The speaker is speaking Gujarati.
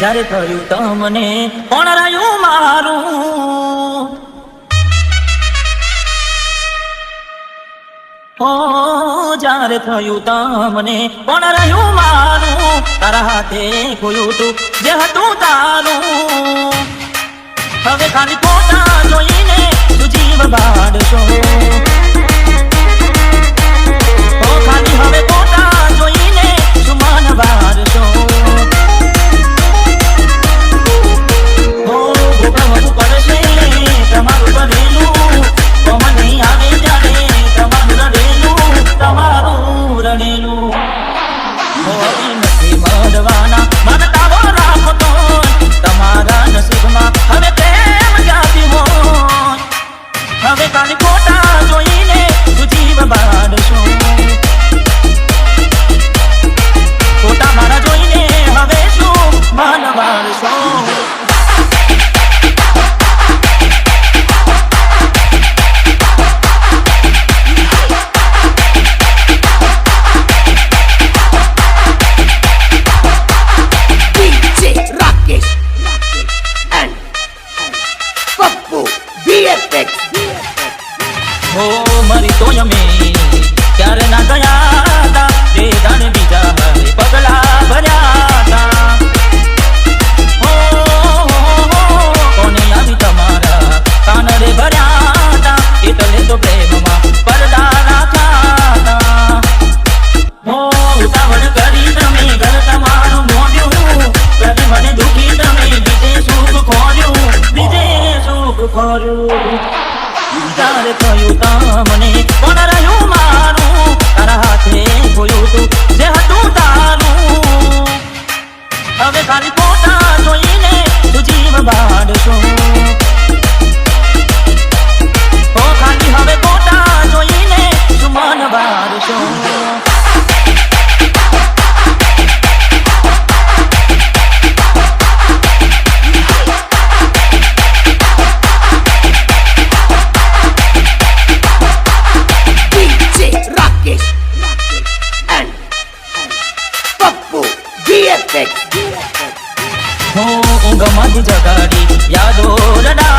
જ્યારે થયું તમને કોણ રહ્યું મારું ઓ જ્યારે થયું તમને કોણ રહ્યું મારું તારા હાથે ખોયું તું જે હતું તારું હવે ખાલી ફોટા જોઈને તું જીવ બાળશો ઓ ખાલી હવે ફોટા જોઈને તું મન બાળશો તમારું બનેલું તો મને આવે ત્યારે તમારું રડેલું નથી મળવાના માનતાઓ રાખતો તમારા નસીબમાં હવે પ્રેમ ક્યાંથી હોય હવે ખાલી ફોટા જોઈને તું જીવ બાળશો ફોટા મારા જોઈને હવે શું મન બાળશો મરી તો અમે ક્યારે ના ગયા હતા તે જાણે બીજા હવે પગલા ભર્યા હતા કોને આવી તમારા કાન રે ભર્યા હતા એટલે તો પ્રેમમાં પડદા રાખ્યા હતા ઉતાવળ કરી તમે ઘર તમારું મોઢ્યું કરી મને દુખી તમે બીજે સુખ ખોર્યું ત્યારે થયું તમને કોણ રહ્યું મારું તારા હાથે ખોયું તું જે હતું તારું હવે ખાલી ફોટા જોઈને તું જીવ બાળશો ઓ ખાલી હવે ફોટા જોઈને તું મન બાળશો ઊંઘમાંથી જગાડી યાદો રડા